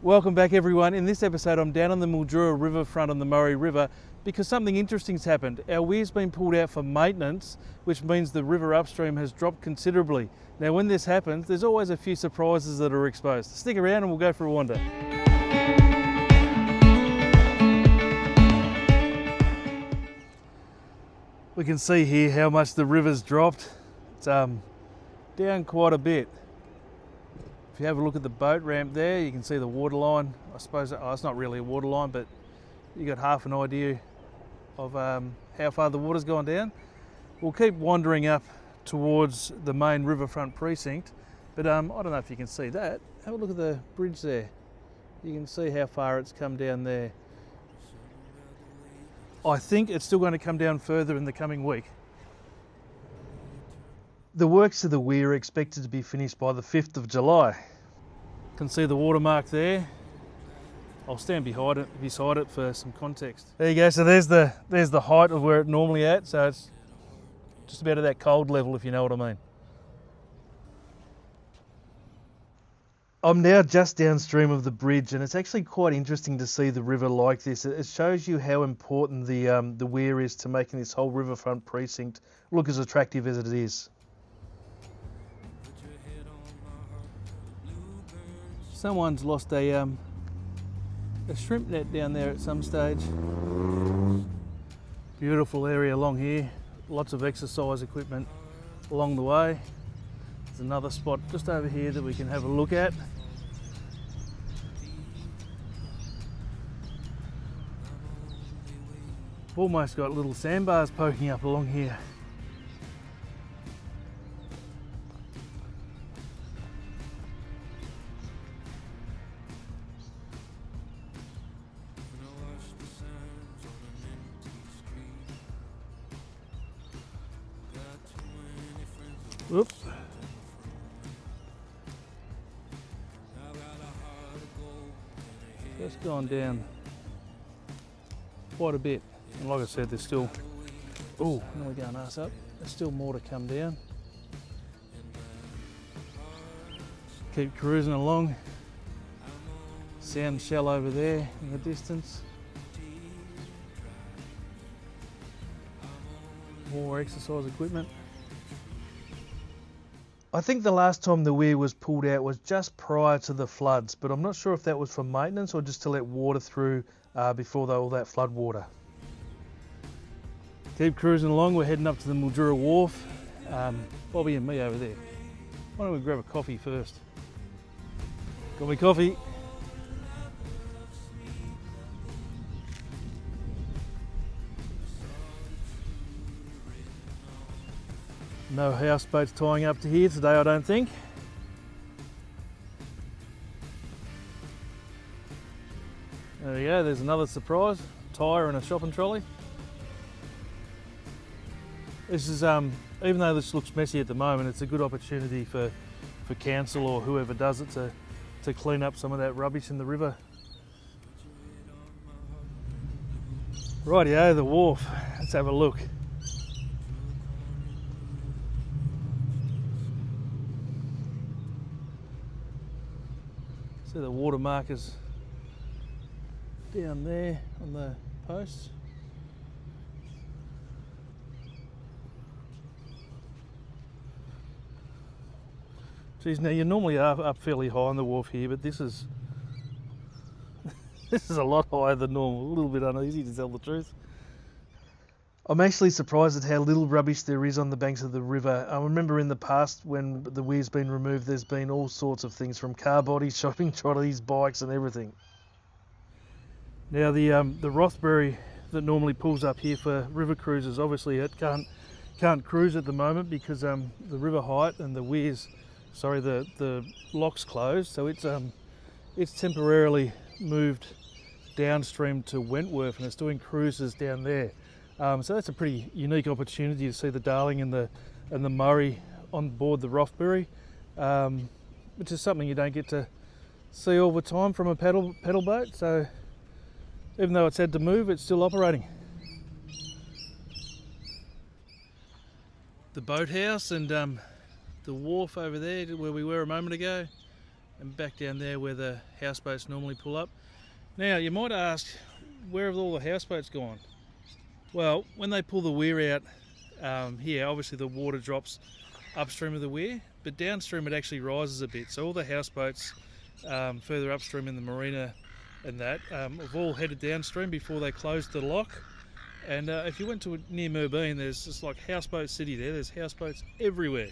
Welcome back everyone. In this episode I'm down on the Mildura riverfront on the Murray River because something interesting's happened. Our weir's been pulled out for maintenance, which means the river upstream has dropped considerably. Now when this happens, there's always a few surprises that are exposed. Stick around and we'll go for a wander. We can see here how much the river's dropped. It's down quite a bit. If you have a look at the boat ramp there, you can see the water line. I suppose, it's not really a water line, but you got half an idea of how far the water's gone down. We'll keep wandering up towards the main riverfront precinct, but I don't know if you can see that. Have a look at the bridge there. You can see how far it's come down there. I think it's still going to come down further in the coming week. The works of the weir are expected to be finished by the 5th of July. You can see the watermark there. I'll stand beside it for some context. There you go, so there's the height of where it normally at, so it's just about at that cold level, if you know what I mean. I'm now just downstream of the bridge, and it's actually quite interesting to see the river like this. It shows you how important the weir is to making this whole riverfront precinct look as attractive as it is. Someone's lost a shrimp net down there at some stage. Beautiful area along here, lots of exercise equipment along the way. There's another spot just over here that we can have a look at. We've almost got little sandbars poking up along here. Oops. Just gone down quite a bit. And like I said, there's still, oh, now we're going ass up. There's still more to come down. Keep cruising along. Sound shell over there in the distance. More exercise equipment. I think the last time the weir was pulled out was just prior to the floods, but I'm not sure if that was for maintenance or just to let water through before all that flood water. Keep cruising along, we're heading up to the Mildura Wharf. Bobby and me over there. Why don't we grab a coffee first? Got me coffee. No houseboats tying up to here today, I don't think. There we go, there's another surprise. Tyre and a shopping trolley. This is, even though this looks messy at the moment, it's a good opportunity for council or whoever does it to clean up some of that rubbish in the river. Rightio, the wharf. Let's have a look. See the water markers down there on the posts. Geez, now you normally are up fairly high on the wharf here, but this is this is a lot higher than normal. A little bit uneasy to tell the truth. I'm actually surprised at how little rubbish there is on the banks of the river. I remember in the past when the weir's been removed, there's been all sorts of things from car bodies, shopping trolleys, bikes and everything. Now the Rothbury that normally pulls up here for river cruises, obviously it can't cruise at the moment because the river height and the weir's, sorry, the lock's closed, so it's temporarily moved downstream to Wentworth and it's doing cruises down there. So that's a pretty unique opportunity to see the Darling and the Murray on board the Rothbury, which is something you don't get to see all the time from a pedal boat. So even though it's had to move, it's still operating. The boathouse and the wharf over there where we were a moment ago. and back down there where the houseboats normally pull up. Now you might ask, where have all the houseboats gone? Well, when they pull the weir out here, obviously the water drops upstream of the weir, but downstream it actually rises a bit. So all the houseboats further upstream in the marina and that have all headed downstream before they closed the lock. And if you went to near Merbein, there's just like houseboat city there. There's houseboats everywhere.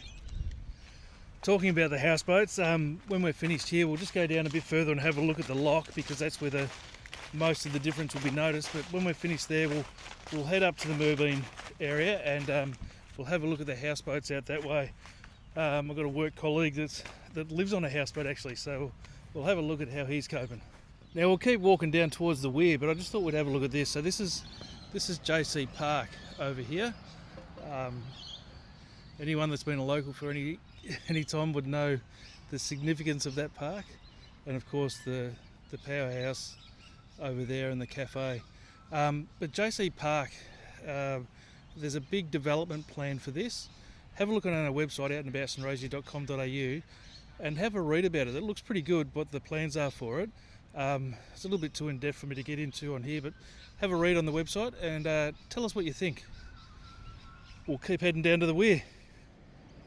Talking about the houseboats, when we're finished here, we'll just go down a bit further and have a look at the lock, because that's where most of the difference will be noticed. But when we're finished there, we'll head up to the Merbein area and we'll have a look at the houseboats out that way. I've got a work colleague that lives on a houseboat actually, so we'll have a look at how he's coping. Now we'll keep walking down towards the weir, but I just thought we'd have a look at this. So this is JC Park over here. Anyone that's been a local for any time would know the significance of that park, and of course the powerhouse over there and the cafe. But JC Park, there's a big development plan for this. Have a look on our website, outandaboutssunraysia.com.au, and have a read about it. It looks pretty good what the plans are for it. It's a little bit too in-depth for me to get into on here, but have a read on the website and tell us what you think. We'll keep heading down to the weir.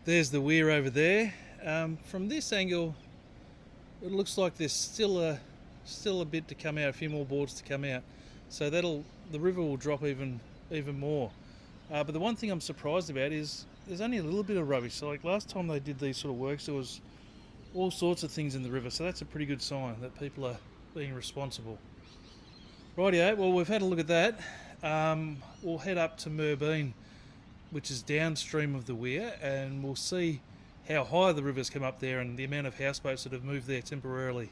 There's the weir over there. From this angle, it looks like there's still a bit to come out, a few more boards to come out. So the river will drop even more. But the one thing I'm surprised about is there's only a little bit of rubbish. So like last time they did these sort of works, there was all sorts of things in the river. So that's a pretty good sign that people are being responsible. Rightio, well we've had a look at that. We'll head up to Merbein, which is downstream of the weir, and we'll see how high the rivers come up there and the amount of houseboats that have moved there temporarily.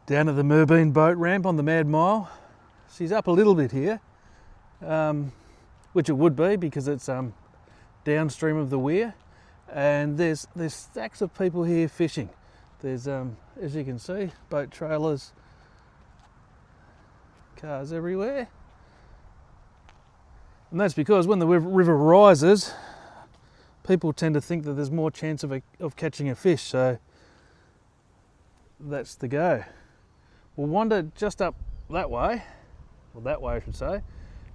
Down at the Merbein boat ramp on the Mad Mile. She's up a little bit here, which it would be because it's downstream of the weir, and there's stacks of people here fishing. There's, as you can see, boat trailers, cars everywhere. And that's because when the river rises, people tend to think that there's more chance of catching a fish, so that's the go. We'll wander just up that way, or that way I should say,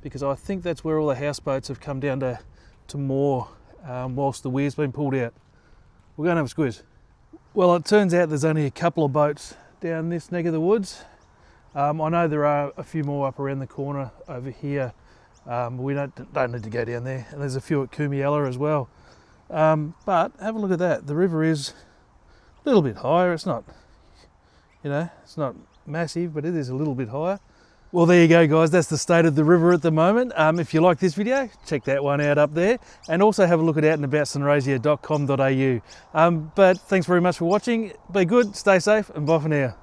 because I think that's where all the houseboats have come down to moor whilst the weir's been pulled out. We're going to have a squiz. Well, it turns out there's only a couple of boats down this neck of the woods. I know there are a few more up around the corner over here. We don't need to go down there, and there's a few at Kumiella as well. But have a look at that. The river is a little bit higher. It's not, it's not massive, but it is a little bit higher. Well, there you go, guys. That's the state of the river at the moment. If you like this video, check that one out up there, and also have a look at outandaboutssunraysia.com.au. But thanks very much for watching. Be good, stay safe, and bye for now.